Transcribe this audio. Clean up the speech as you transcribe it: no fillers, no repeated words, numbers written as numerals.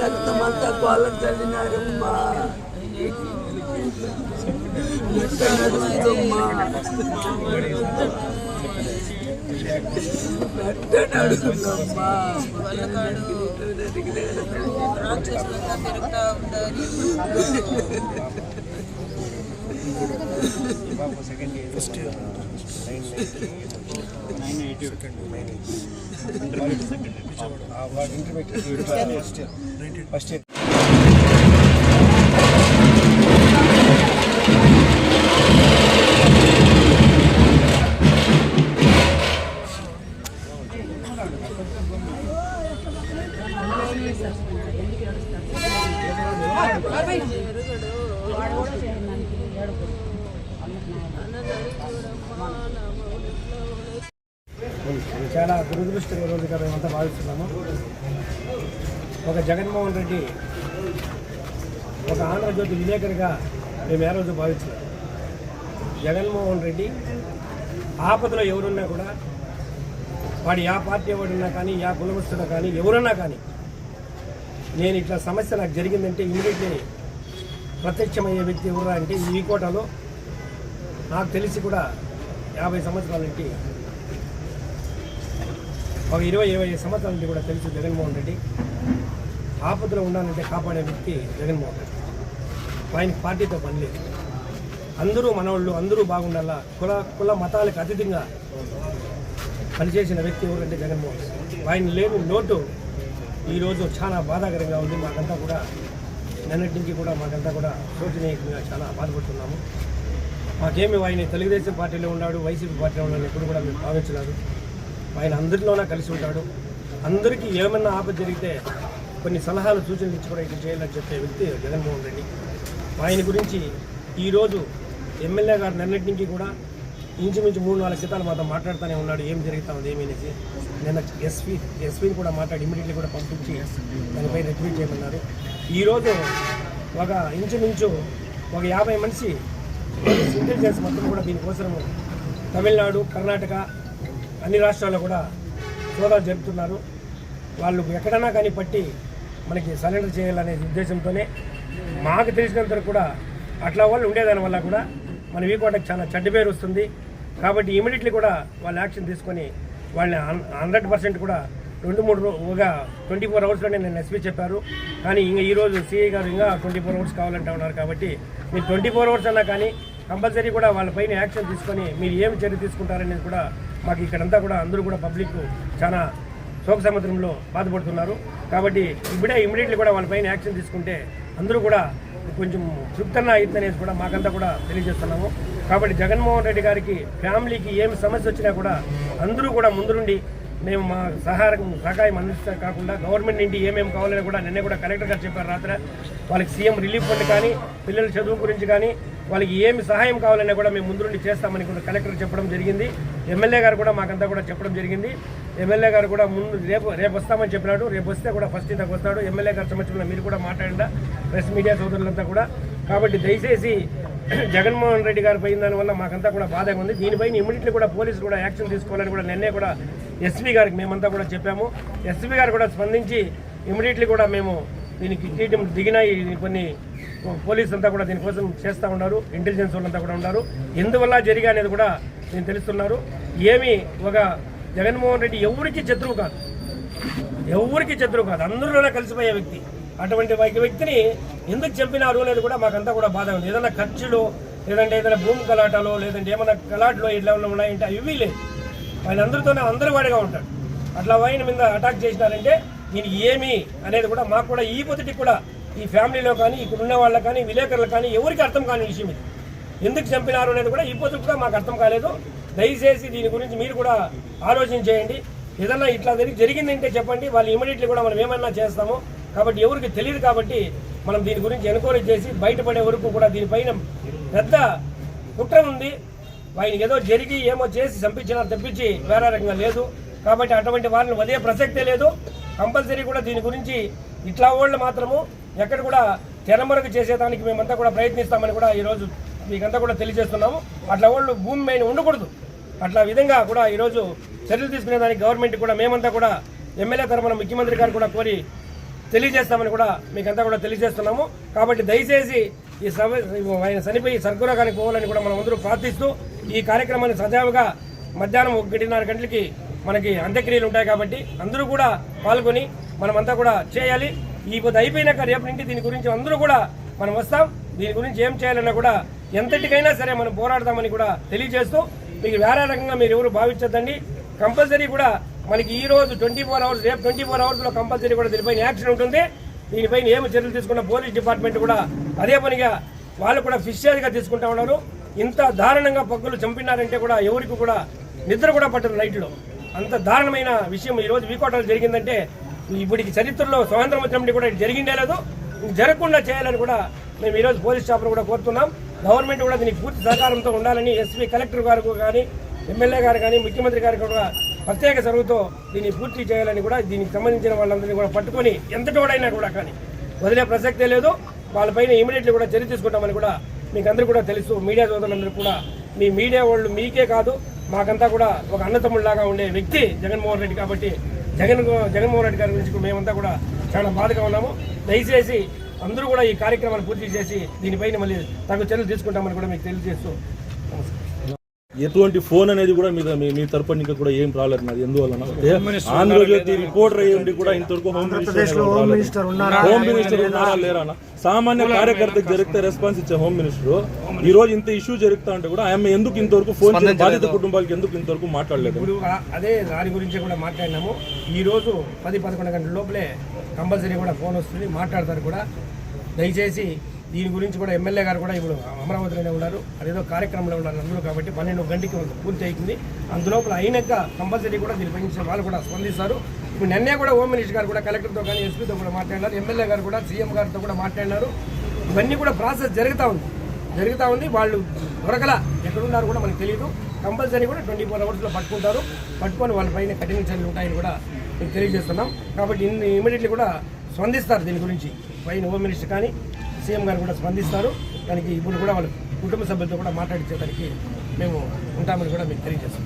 రక్తమంతా కోళ్ళం చల్లినారమ్మా. అడుగుతుందమ్మా. First చాలా దురదృష్టకరంగా భావిస్తున్నాము. ఒక జగన్మోహన్ రెడ్డి ఒక ఆంధ్రజ్యోతి విలేకరిగా మేము ఏ రోజు భావిస్తున్నాం. జగన్మోహన్ రెడ్డి ఆపదలో ఎవరున్నా కూడా వాడు యా పార్టీ ఎవరున్నా కానీ యా కులమస్తున్నా కానీ ఎవరున్నా కానీ నేను ఇట్లా సమస్య నాకు జరిగిందంటే ఇమీడియట్లీ ప్రత్యక్షమయ్యే వ్యక్తి ఎవరా అంటే ఈ కోటలో నాకు తెలిసి కూడా 50 సంవత్సరాల నుండి ఒక 20-25 సంవత్సరాల నుండి కూడా తెలుసు జగన్మోహన్ రెడ్డి ఆపదలో ఉండాలంటే కాపాడే వ్యక్తి జగన్మోహన్ రెడ్డి. ఆయనకి పార్టీతో పని లేదు. అందరూ మనవాళ్ళు అందరూ బాగుండాలా, కుల మతాలకు అతీతంగా పనిచేసిన వ్యక్తి ఎవరంటే జగన్మోహన్ రెడ్డి. ఆయన లేని లోటు ఈరోజు చాలా బాధాకరంగా ఉంది. మాకంతా కూడా నిన్నటి నుంచి కూడా మాకంతా కూడా శోచనీయంగా చాలా బాధపడుతున్నాము. మాకేమి ఆయన తెలుగుదేశం పార్టీలో ఉన్నాడు, వైసీపీ పార్టీలో ఉన్నాడు ఎప్పుడు కూడా మేము భావించలేదు. ఆయన అందరిలోనే కలిసి ఉంటాడు. అందరికీ ఏమన్నా ఆపద జరిగితే కొన్ని సలహాలు సూచనలు ఇచ్చి కూడా ఇట్లా చేయాలని చెప్పే వ్యక్తి జగన్మోహన్ రెడ్డి. ఆయన గురించి ఈరోజు ఎమ్మెల్యే గారు నిన్నటి నుంచి కూడా ఇంచుమించు 3-4 శాతాలు మాతో మాట్లాడుతూనే ఉన్నాడు ఏం జరుగుతా ఉంది ఏమనేసి. నిన్న ఎస్పీని కూడా మాట్లాడి ఇమీడియట్లీ కూడా పంపించి దానిపై రిట్వీట్ చేయమన్నారు. ఈరోజు ఒక ఇంచుమించు ఒక 50 మనిషి ఇంటెలిజెన్స్ మొత్తం కూడా దీనికోసం తమిళనాడు, కర్ణాటక అన్ని రాష్ట్రాల్లో కూడా సోదాలు జరుపుతున్నారు. వాళ్ళు ఎక్కడన్నా కానీ పట్టి మనకి సరెండర్ చేయాలనే ఉద్దేశంతోనే మాకు తెలిసినంత కూడా అట్లా వాళ్ళు ఉండేదాని వల్ల కూడా మన వీకోటకి చాలా చెడ్డ పేరు వస్తుంది. కాబట్టి ఇమీడియట్లీ కూడా వాళ్ళు యాక్షన్ తీసుకొని వాళ్ళని 100% కూడా 24 అవర్స్లోనే నేను ఎస్పీ చెప్పారు. కానీ ఇంకా ఈరోజు సిఐ గారు ఇంకా 24 అవర్స్ కావాలంటే ఉన్నారు. కాబట్టి మీరు 24 అవర్స్ అన్నా కానీ కంపల్సరీ కూడా వాళ్ళపైన యాక్షన్ తీసుకొని మీరు ఏమి చర్య తీసుకుంటారనేది కూడా మాకు ఇక్కడంతా కూడా అందరూ కూడా పబ్లిక్ చాలా శోక సముద్రంలో బాధపడుతున్నారు. కాబట్టి ఇప్పుడే ఇమీడియట్లీ కూడా వాళ్ళపైన యాక్షన్ తీసుకుంటే అందరూ కూడా కొంచెం తృప్తంగా అవుతుందనేసి కూడా మాకంతా కూడా తెలియజేస్తున్నాము. కాబట్టి జగన్మోహన్ రెడ్డి గారికి ఫ్యామిలీకి ఏమి సమస్య వచ్చినా కూడా అందరూ కూడా ముందు నుండి మేము మా సహాయం అందిస్తే కాకుండా గవర్నమెంట్ నుండి ఏమేమి కావాలని కూడా నిన్నే కూడా కలెక్టర్ గారు చెప్పారు రాత్రి. వాళ్ళకి సీఎం రిలీఫ్ ఫండ్ కానీ పిల్లల చదువు గురించి కానీ వాళ్ళకి ఏమి సహాయం కావాలన్నా కూడా మేము ముందు నుండి చేస్తామని కూడా కలెక్టర్ చెప్పడం జరిగింది. ఎమ్మెల్యే గారు కూడా మాకంతా కూడా చెప్పడం జరిగింది. ఎమ్మెల్యే గారు కూడా ముందు రేపు వస్తామని చెప్పినాడు. రేపు వస్తే కూడా ఫస్ట్ ఇంతకు వస్తాడు. ఎమ్మెల్యే గారి సమక్షంలో మీరు కూడా మాట్లాడిందా ప్రెస్ మీడియా సోదరులంతా కూడా. కాబట్టి దయచేసి జగన్మోహన్ రెడ్డి గారు పోయిన దానివల్ల మాకంతా కూడా బాధగా ఉంది. దీనిపైన ఇమీడియట్లీ కూడా పోలీసులు కూడా యాక్షన్ తీసుకోవాలని కూడా నిన్నే కూడా ఎస్పీ గారికి మేమంతా కూడా చెప్పాము. ఎస్పీ గారు కూడా స్పందించి ఇమీడియట్లీ కూడా మేము దీనికి దిగిన కొన్ని పోలీసు అంతా కూడా దీనికోసం చేస్తూ ఉన్నారు. ఇంటెలిజెన్స్ వాళ్ళంతా కూడా ఉన్నారు. ఎందువల్ల జరిగా అనేది కూడా నేను తెలుస్తున్నారు. ఏమి ఒక జగన్మోహన్ రెడ్డి ఎవరికి శత్రువు కాదు, అందరిలోనే కలిసిపోయే వ్యక్తి. అటువంటి వ్యక్తిని ఎందుకు చంపినారు అనేది కూడా మాకంతా కూడా బాధ ఉంది. ఏదైనా ఖర్చులు లేదంటే ఏదైనా భూమి కలాటాలో లేదంటే ఏమైనా కలాట్లో ఇట్లా ఉన్నాయంటే ఇవి లేదు. వాళ్ళందరితోనే అందరి వాడిగా ఉంటాడు. అట్లా ఆయన మీద అటాక్ చేసినారంటే దీని ఏమి అనేది కూడా మాకు కూడా ఈ పొద్దుటికి కూడా ఈ ఫ్యామిలీలో కానీ ఇక్కడ ఉన్న వాళ్ళకి కానీ విలేకరులకు కానీ ఎవరికి అర్థం కాని విషయం ఇది. ఎందుకు చంపినారు అనేది కూడా ఈ పొద్దుకు కూడా మాకు అర్థం కాలేదు. దయచేసి దీని గురించి మీరు కూడా ఆలోచన చేయండి. ఏదన్నా ఇట్లా జరిగిందంటే చెప్పండి, వాళ్ళు ఇమీడియట్లీ కూడా మనం ఏమన్నా చేస్తాము. కాబట్టి ఎవరికి తెలియదు కాబట్టి మనం దీని గురించి ఎన్క్వైరీ చేసి బయటపడే వరకు కూడా దీనిపైన పెద్ద కుట్ర ఉంది. ఆయనకి ఏదో జరిగి ఏమో చేసి చంపించినా తప్పించి వేరే రకంగా లేదు. కాబట్టి అటువంటి వారిని వదిలే ప్రసక్తే లేదు. కంపల్సరీ కూడా దీని గురించి ఇట్లా వాళ్ళు మాత్రము ఎక్కడ కూడా తెరమరుగు చేసేదానికి మేమంతా కూడా ప్రయత్నిస్తామని కూడా ఈరోజు మీకంతా కూడా తెలియజేస్తున్నాము. అట్లా వాళ్ళు భూమి పైన ఉండకూడదు. అట్లా విధంగా కూడా ఈరోజు చర్యలు తీసుకునేదానికి గవర్నమెంట్ కూడా మేమంతా కూడా ఎమ్మెల్యే తరఫున ముఖ్యమంత్రి గారు కూడా కోరి తెలియజేస్తామని కూడా మీకంతా కూడా తెలియజేస్తున్నాము. కాబట్టి దయచేసి ఈ ఆయన చనిపోయి సర్గురగానికి పోవాలని కూడా మనం అందరూ ప్రార్థిస్తూ ఈ కార్యక్రమాన్ని సజావుగా మధ్యాహ్నం 1:30 గంటలకి మనకి అంత్యక్రియలు ఉంటాయి. కాబట్టి అందరూ కూడా పాల్గొని మనమంతా కూడా చేయాలి. ఈ పొద్దు అయిపోయినాక రేపు నుండి దీని గురించి అందరూ కూడా మనం వస్తాం. దీని గురించి ఏం చేయాలన్నా కూడా ఎంతటికైనా సరే మనం పోరాడదామని కూడా తెలియజేస్తూ మీకు వేరే రకంగా మీరు ఎవరు భావించద్దండి. కంపల్సరీ కూడా మనకి ఈ రోజు 24 అవర్స్ రేపు 24 అవర్స్లో కంపల్సరీ కూడా దీనిపైన యాక్షన్ ఉంటుంది. దీనిపైన ఏమి చర్యలు తీసుకున్న పోలీస్ డిపార్ట్మెంట్ కూడా అదే పనిగా వాళ్ళు కూడా ఫిషియర్గా తీసుకుంటా ఉన్నారు. ఇంత దారుణంగా పగ్గులు చంపినారంటే కూడా ఎవరికి కూడా నిద్ర కూడా పట్టదు నైట్లో. అంత దారుణమైన విషయం ఈరోజు వీకోటలో జరిగిందంటే ఇప్పటికి చరిత్రలో స్వాతంత్రం వచ్చినప్పుడు కూడా జరిగిందే లేదు. జరగకుండా చేయాలని కూడా మేము ఈరోజు పోలీస్ స్టాఫ్ను కూడా కోరుతున్నాం. గవర్నమెంట్ కూడా దీనికి పూర్తి సహకారంతో ఉండాలని ఎస్పీ కలెక్టర్ గారు కానీ ఎమ్మెల్యే గారు కానీ ముఖ్యమంత్రి గారు కూడా ప్రత్యేక చొరవతో దీన్ని పూర్తి చేయాలని కూడా దీనికి సంబంధించిన వాళ్ళందరినీ కూడా పట్టుకొని ఎంతటోడైనా కూడా కానీ వదిలే ప్రసక్తే లేదు. వాళ్ళపైన ఇమీడియట్లీ కూడా చర్య తీసుకుంటామని కూడా మీకు అందరూ కూడా తెలుసు. మీడియా సోదరులందరూ కూడా మీ మీడియా వాళ్ళు మీకే కాదు మాకంతా కూడా ఒక అన్నతమ్ముళ్ళలాగా ఉండే వ్యక్తి జగన్మోహన్ రెడ్డి. కాబట్టి జగన్మోహన్ రెడ్డి గారి గురించి మేమంతా కూడా చాలా బాధగా ఉన్నాము. దయచేసి అందరూ కూడా ఈ కార్యక్రమాన్ని పూర్తి చేసి దీనిపైన మళ్ళీ తగు చర్యలు తీసుకుంటామని కూడా మీకు తెలియజేస్తూ ఎటువంటి ఫోన్ అనేది కూడా మీ తరపున ఇంకా కూడా ఏం రాలేదు. నాది ఎందువల్ల ఆంధ్రజ్యోతి రిపోర్టర్ అయ్యి కూడా ఇంతవరకు హోమ్ మినిస్టర్ ఉన్నారా లేరా? సామాన్య కార్యకర్తకు జరిగితే రెస్పాన్స్ ఇచ్చే హోమ్ మినిస్టర్ ఈ రోజు ఇంత ఇష్యూ జరుగుతా ఉంటే కూడా ఆమె ఎందుకు ఇంతవరకు ఫోన్ బాధిత కుటుంబాలకి ఎందుకు ఇంతవరకు మాట్లాడలేదు? ఇప్పుడు అదే దాని గురించి కూడా మాట్లాడినాము. ఈ రోజు 10-11 గంటల లోపలే కంపల్సరీ కూడా ఫోన్ వస్తుంది, మాట్లాడతారు కూడా. దయచేసి దీని గురించి కూడా ఎమ్మెల్యే గారు కూడా ఇప్పుడు అమరావతిలోనే ఉన్నారు, అదేదో కార్యక్రమంలో ఉన్నారు అందరూ. కాబట్టి 12 గంటకి పూర్తి అవుతుంది. అందులోపల అయినాక కంపల్సరీ కూడా దీనిపై వాళ్ళు కూడా స్పందిస్తారు. ఇప్పుడు నిన్నే కూడా హోమ్ మినిస్టర్ గారు కూడా కలెక్టర్తో కానీ ఎస్పీతో కూడా మాట్లాడినారు. ఎమ్మెల్యే గారు కూడా సీఎం గారితో కూడా మాట్లాడినారు. ఇవన్నీ కూడా ప్రాసెస్ జరుగుతూ ఉంది. వాళ్ళు దొరకలా ఎక్కడున్నారు కూడా మనకు తెలియదు. కంపల్సరీ కూడా 24 అవర్స్లో పట్టుకొని వాళ్ళపైన కఠిన చర్యలు ఉంటాయని కూడా మీకు తెలియజేస్తున్నాం. కాబట్టి ఇమీడియట్లీ కూడా స్పందిస్తారు దీని గురించి. పైన హోమ్ మినిస్టర్ కానీ సీఎం గారు కూడా స్పందిస్తారు. దానికి ఇప్పుడు కూడా వాళ్ళ కుటుంబ సభ్యులతో కూడా మాట్లాడించేదానికి మేము ఉంటామని కూడా మీకు తెలియజేస్తాం.